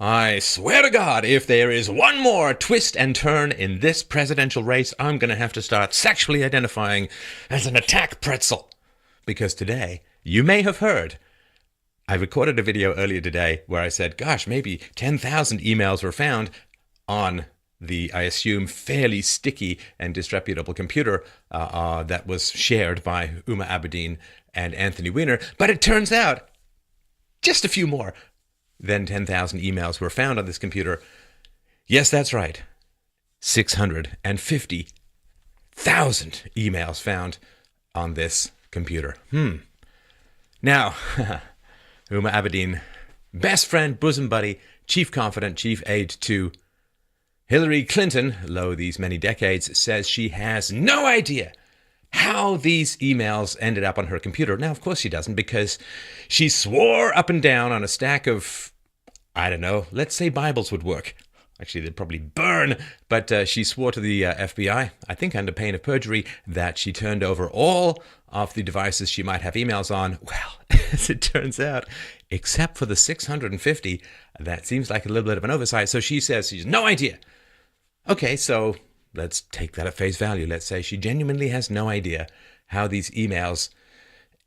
I swear to God, if there is one more twist and turn in this presidential race, I'm going to have to start sexually identifying as an attack pretzel. Because today, you may have heard, I recorded a video earlier today where I said, gosh, maybe 10,000 emails were found on the, I assume, fairly sticky and disreputable computer that was shared by Uma Abedin and Anthony Weiner. But it turns out just a few more than 10,000 emails were found on this computer. Yes, that's right. 650,000 emails found on this computer. Now, Uma Abedin, best friend, bosom buddy, chief confidant, chief aide to Hillary Clinton, lo these many decades, says she has no idea how these emails ended up on her computer. Now, of course she doesn't, because she swore up and down on a stack of, I don't know, let's say Bibles would work. Actually, they'd probably burn, but she swore to the FBI, I think under pain of perjury, that she turned over all of the devices she might have emails on. Well, as it turns out, except for the 650, that seems like a little bit of an oversight. So she says she has no idea. Okay, so let's take that at face value. Let's say she genuinely has no idea how these emails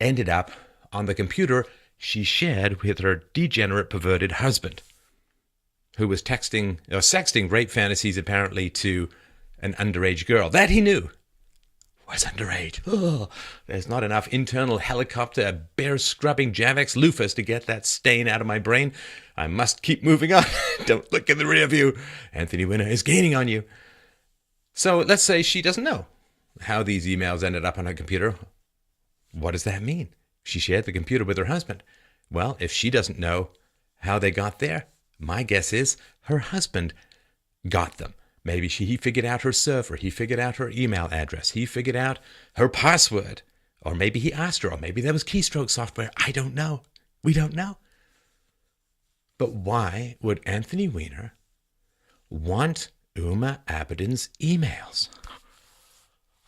ended up on the computer she shared with her degenerate, perverted husband, who was texting or sexting rape fantasies apparently to an underage girl that he knew was underage. Oh, there's not enough internal helicopter bear scrubbing Javex loofahs to get that stain out of my brain. I must keep moving on. Don't look in the rear view. Anthony Weiner is gaining on you. So let's say she doesn't know how these emails ended up on her computer. What does that mean? She shared the computer with her husband. Well, if she doesn't know how they got there, my guess is her husband got them. Maybe he figured out her server. He figured out her email address. He figured out her password. Or maybe he asked her. Or maybe there was keystroke software. I don't know. We don't know. But why would Anthony Weiner want Uma Abedin's emails?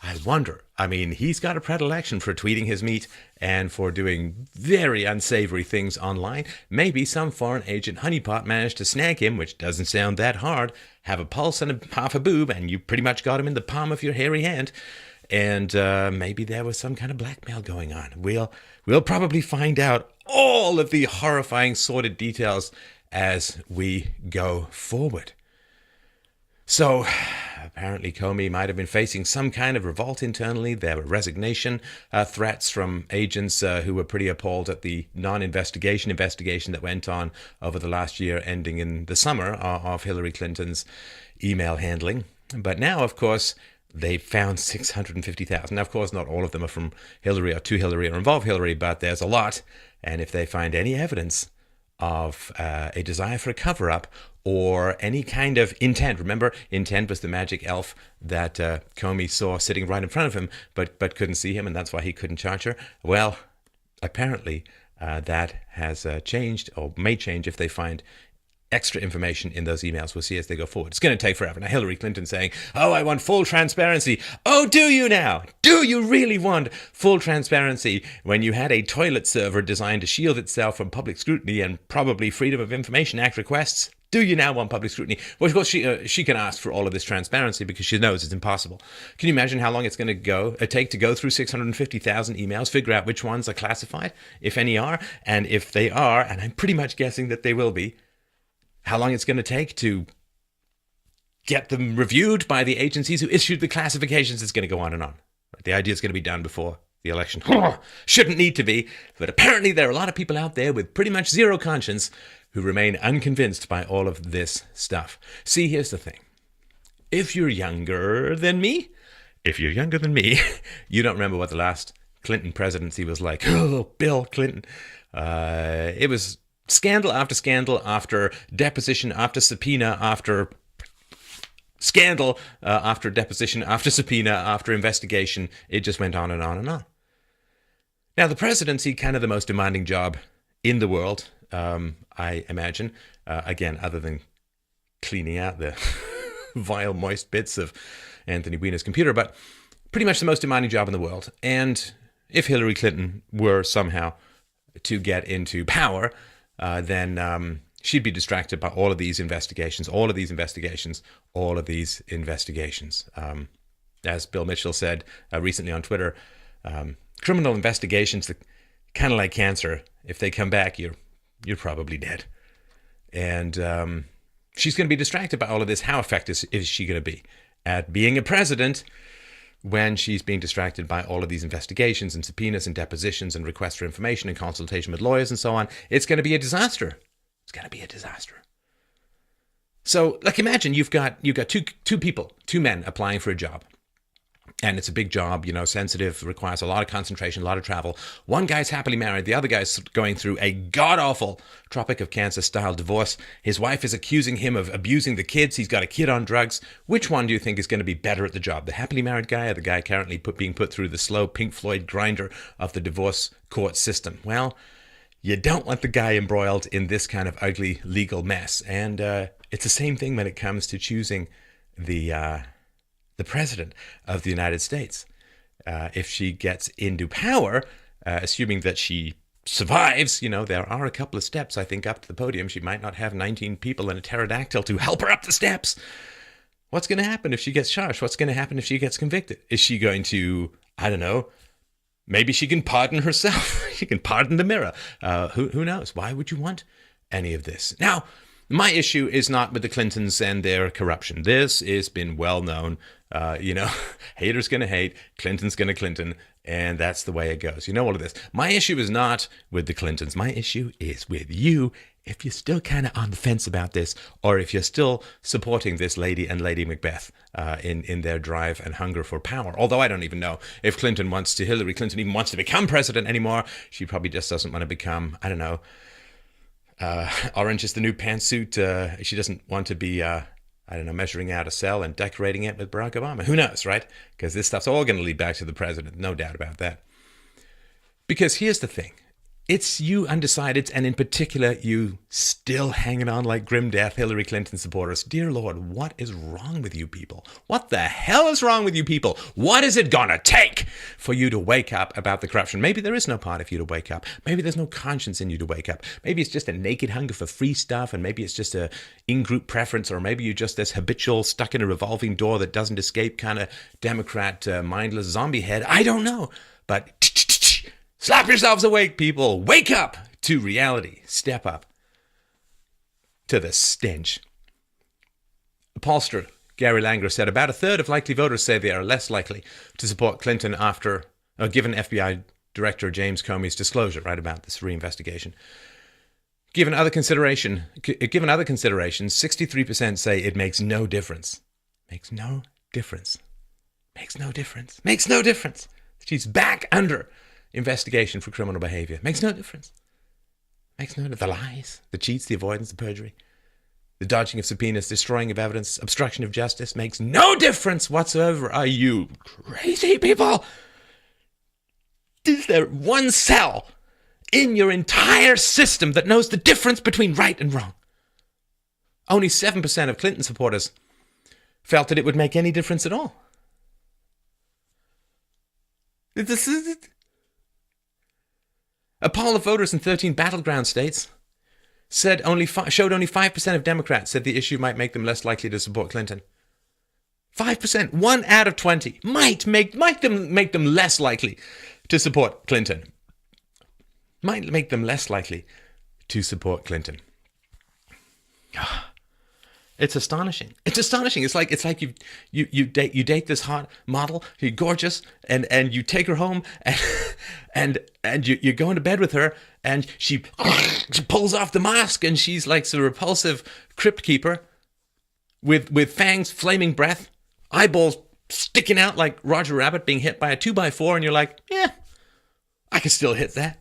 I wonder. I mean, he's got a predilection for tweeting his meat and for doing very unsavory things online. Maybe some foreign agent honeypot managed to snag him, which doesn't sound that hard, have a pulse and half a boob, and you pretty much got him in the palm of your hairy hand. And maybe there was some kind of blackmail going on. We'll probably find out all of the horrifying, sordid details as we go forward. So, apparently Comey might have been facing some kind of revolt internally. There were resignation threats from agents who were pretty appalled at the investigation that went on over the last year, ending in the summer of Hillary Clinton's email handling. But now, of course, they found 650,000. Now, of course, not all of them are from Hillary or to Hillary or involve Hillary, but there's a lot. And if they find any evidence of a desire for a cover-up or any kind of intent. Remember, intent was the magic elf that Comey saw sitting right in front of him, but couldn't see him, and that's why he couldn't charge her. Well, apparently that has changed, or may change if they find extra information in those emails. We'll see as they go forward. It's going to take forever. Now, Hillary Clinton saying, oh, I want full transparency. Oh, do you now? Do you really want full transparency when you had a toilet server designed to shield itself from public scrutiny and probably Freedom of Information Act requests? Do you now want public scrutiny? Well, of course, she can ask for all of this transparency because she knows it's impossible. Can you imagine how long it's going to take to go through 650,000 emails, figure out which ones are classified, if any are, and if they are, and I'm pretty much guessing that they will be, how long it's going to take to get them reviewed by the agencies who issued the classifications. It's going to go on and on. The idea is going to be done before the election. Shouldn't need to be, but apparently there are a lot of people out there with pretty much zero conscience who remain unconvinced by all of this stuff. See, here's the thing. If you're younger than me, you don't remember what the last Clinton presidency was like. Oh, Bill Clinton. It was scandal after deposition after subpoena after scandal after deposition after subpoena after investigation. It just went on and on and on. Now, the presidency, kind of the most demanding job in the world, I imagine, again, other than cleaning out the vile, moist bits of Anthony Weiner's computer, but pretty much the most demanding job in the world. And if Hillary Clinton were somehow to get into power, then she'd be distracted by all of these investigations. As Bill Mitchell said recently on Twitter, criminal investigations are kind of like cancer. If they come back, you're probably dead. And she's going to be distracted by all of this. How effective is she going to be at being a president when she's being distracted by all of these investigations and subpoenas and depositions and requests for information and consultation with lawyers and so on? It's going to be a disaster. It's going to be a disaster. So, like, imagine you've got two men applying for a job. And it's a big job, sensitive, requires a lot of concentration, a lot of travel. One guy's happily married. The other guy's going through a god-awful Tropic of Cancer-style divorce. His wife is accusing him of abusing the kids. He's got a kid on drugs. Which one do you think is going to be better at the job? The happily married guy or the guy currently being put through the slow Pink Floyd grinder of the divorce court system? Well, you don't want the guy embroiled in this kind of ugly legal mess. And it's the same thing when it comes to choosing the president of the United States. If she gets into power, assuming that she survives, there are a couple of steps, I think, up to the podium. She might not have 19 people in a pterodactyl to help her up the steps. What's going to happen if she gets charged? What's going to happen if she gets convicted? Is she going to, I don't know, maybe she can pardon herself. She can pardon the mirror. Who knows? Why would you want any of this? Now, my issue is not with the Clintons and their corruption. This has been well known. Haters going to hate, Clinton's going to Clinton, and that's the way it goes. You know all of this. My issue is not with the Clintons. My issue is with you, if you're still kind of on the fence about this, or if you're still supporting this lady and Lady Macbeth in their drive and hunger for power. Although I don't even know if Hillary Clinton even wants to become president anymore. She probably just doesn't want to become, I don't know, Orange is the New Pantsuit. She doesn't want to be... measuring out a cell and decorating it with Barack Obama. Who knows, right? Because this stuff's all going to lead back to the president. No doubt about that. Because here's the thing. It's you undecideds, and in particular, you still hanging on like grim death Hillary Clinton supporters. Dear Lord, what is wrong with you people? What the hell is wrong with you people? What is it gonna take for you to wake up about the corruption? Maybe there is no part of you to wake up. Maybe there's no conscience in you to wake up. Maybe it's just a naked hunger for free stuff, and maybe it's just a in-group preference, or maybe you're just this habitual, stuck in a revolving door that doesn't escape kind of Democrat, mindless zombie head. I don't know, but... slap yourselves awake, people. Wake up to reality. Step up to the stench. Pollster Gary Langer said about a third of likely voters say they are less likely to support Clinton after, given FBI Director James Comey's disclosure, right, about this reinvestigation. Given other considerations, 63% say it makes no difference. Makes no difference. Makes no difference. Makes no difference. She's back under investigation for criminal behavior. Makes no difference. Makes no difference. The lies, the cheats, the avoidance, the perjury, the dodging of subpoenas, destroying of evidence, obstruction of justice makes no difference whatsoever. Are you crazy people? Is there one cell in your entire system that knows the difference between right and wrong? Only 7% of Clinton supporters felt that it would make any difference at all. This is... A poll of voters in 13 battleground states showed only 5% of Democrats said the issue might make them less likely to support Clinton. 5%, 1 out of 20, might make them less likely to support Clinton. Might make them less likely to support Clinton. It's astonishing. It's astonishing. It's like you date this hot model. You're gorgeous, and you take her home, and you go into bed with her, and she pulls off the mask, and she's like some repulsive crypt keeper with fangs, flaming breath, eyeballs sticking out like Roger Rabbit being hit by a 2x4, and you're like, yeah, I can still hit that.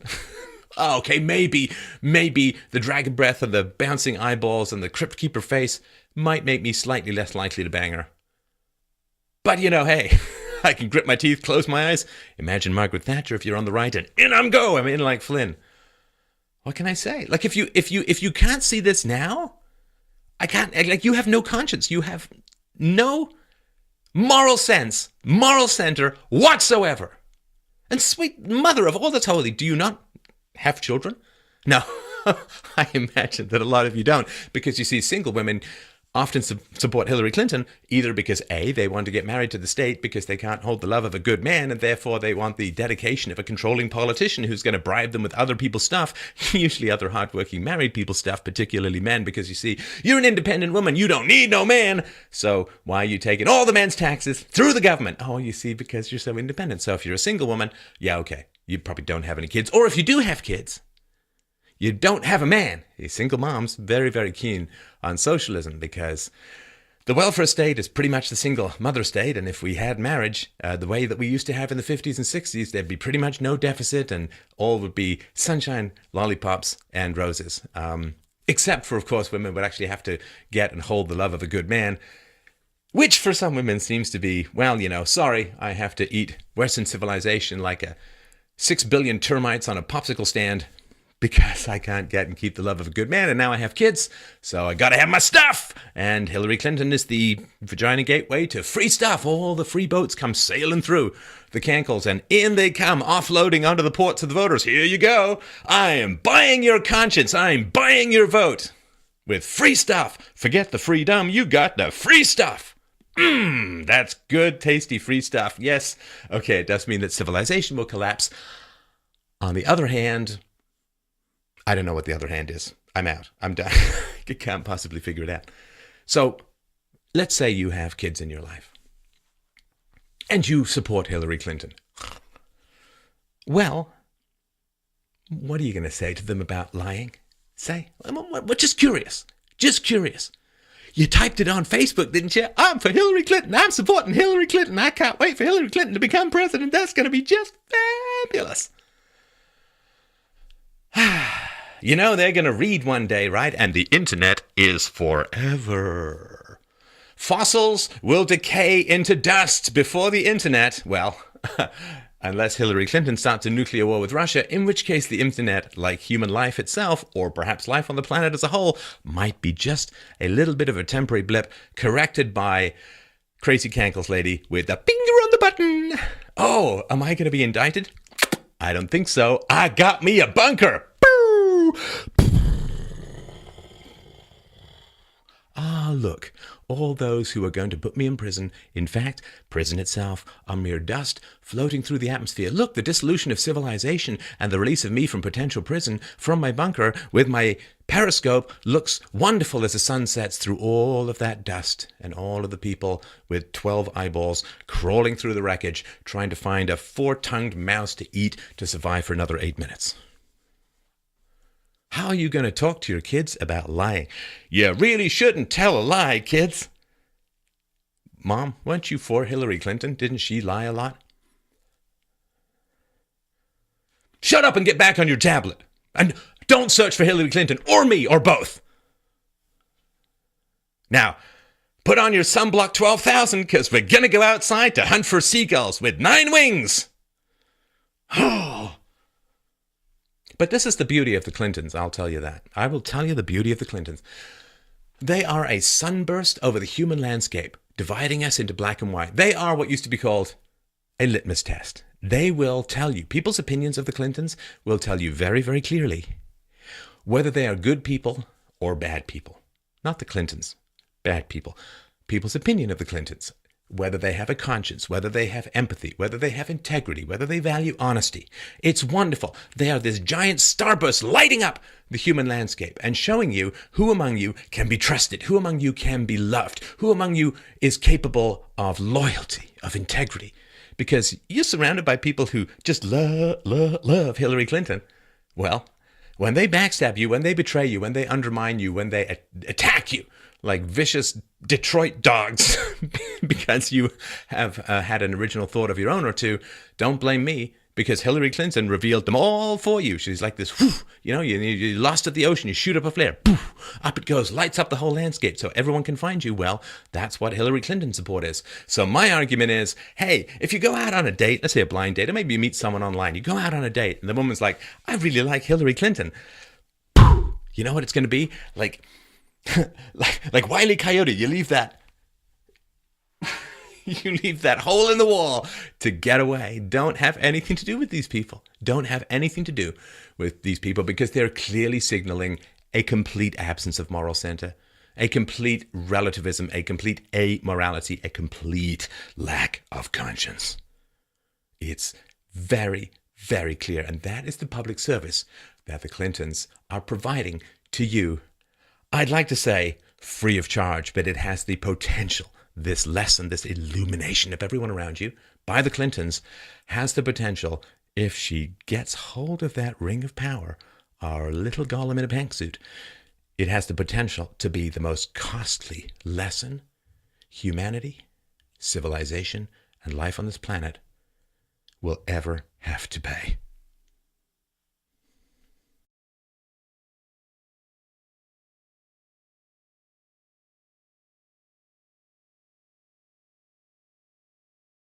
Oh, okay, maybe the dragon breath and the bouncing eyeballs and the crypt keeper face might make me slightly less likely to bang her. But, hey, I can grit my teeth, close my eyes. Imagine Margaret Thatcher if you're on the right, and in I'm go. I'm in like Flynn. What can I say? Like, if you can't see this now, I can't. Like, you have no conscience. You have no moral sense, moral center whatsoever. And sweet mother of all that's holy, do you not have children? No. I imagine that a lot of you don't, because you see, single women often support Hillary Clinton either because A, they want to get married to the state because they can't hold the love of a good man, and therefore they want the dedication of a controlling politician who's going to bribe them with other people's stuff, usually other hardworking married people's stuff, particularly men, because you see, you're an independent woman, you don't need no man, so why are you taking all the men's taxes through the government? Oh, you see, because you're so independent. So if you're a single woman, yeah, okay, you probably don't have any kids, or if you do have kids, you don't have a man. A single mom's very, very keen on socialism because the welfare state is pretty much the single mother state. And if we had marriage the way that we used to have in the 50s and 60s, there'd be pretty much no deficit and all would be sunshine, lollipops, and roses. Except for, of course, women would actually have to get and hold the love of a good man, which for some women seems to be, well, sorry, I have to eat Western civilization like 6 billion termites on a popsicle stand, because I can't get and keep the love of a good man, and now I have kids, so I gotta have my stuff. And Hillary Clinton is the vagina gateway to free stuff. All the free boats come sailing through the cankles, and in they come, offloading onto the ports of the voters. Here you go. I am buying your conscience. I'm buying your vote with free stuff. Forget the freedom. You got the free stuff. That's good, tasty, free stuff. Yes. Okay, it does mean that civilization will collapse. On the other hand, I don't know what the other hand is. I'm out. I'm done. I can't possibly figure it out. So let's say you have kids in your life and you support Hillary Clinton. Well, what are you going to say to them about lying? Say, just curious. Just curious. You typed it on Facebook, didn't you? I'm for Hillary Clinton. I'm supporting Hillary Clinton. I can't wait for Hillary Clinton to become president. That's going to be just fabulous. They're going to read one day, right? And the internet is forever. Fossils will decay into dust before the internet. Well, unless Hillary Clinton starts a nuclear war with Russia, in which case the internet, like human life itself, or perhaps life on the planet as a whole, might be just a little bit of a temporary blip corrected by Crazy Cankles lady with the finger on the button. Oh, am I going to be indicted? I don't think so. I got me a bunker. Ah, look, all those who are going to put me in prison, in fact, prison itself, are mere dust floating through the atmosphere. Look, the dissolution of civilization and the release of me from potential prison from my bunker with my periscope looks wonderful as the sun sets through all of that dust and all of the people with 12 eyeballs crawling through the wreckage trying to find a 4-tongued mouse to eat to survive for another 8 minutes. How are you going to talk to your kids about lying? You really shouldn't tell a lie, kids. Mom, weren't you for Hillary Clinton? Didn't she lie a lot? Shut up and get back on your tablet. And don't search for Hillary Clinton or me or both. Now, put on your sunblock 12,000 because we're going to go outside to hunt for seagulls with 9 wings. Oh. But this is the beauty of the Clintons, I'll tell you that. I will tell you the beauty of the Clintons. They are a sunburst over the human landscape, dividing us into black and white. They are what used to be called a litmus test. They will tell you, people's opinions of the Clintons will tell you very, very clearly whether they are good people or bad people. Not the Clintons, bad people. People's opinion of the Clintons. Whether they have a conscience, whether they have empathy, whether they have integrity, whether they value honesty. It's wonderful. They are this giant starburst lighting up the human landscape and showing you who among you can be trusted, who among you can be loved, who among you is capable of loyalty, of integrity. Because you're surrounded by people who just love Hillary Clinton. Well, when they backstab you, when they betray you, when they undermine you, when they attack you, like vicious Detroit dogs, because you have had an original thought of your own or two, don't blame me, because Hillary Clinton revealed them all for you. She's like this, whoosh, you're lost at the ocean, you shoot up a flare, poof, up it goes, lights up the whole landscape so everyone can find you. Well, that's what Hillary Clinton support is. So my argument is, hey, if you go out on a date, let's say a blind date, or maybe you meet someone online, you go out on a date, and the woman's like, I really like Hillary Clinton. You know what it's going to be? Like Wile E. Coyote, you leave that You leave that hole in the wall to get away. Don't have anything to do with these people. Don't have anything to do with these people because they're clearly signaling a complete absence of moral center, a complete relativism, a complete amorality, a complete lack of conscience. It's very, very clear. And that is the public service that the Clintons are providing to you. I'd like to say free of charge, but it has the potential. This lesson, this illumination of everyone around you by the Clintons has the potential, if she gets hold of that ring of power, our little golem in a pantsuit, it has the potential to be the most costly lesson humanity, civilization, and life on this planet will ever have to pay.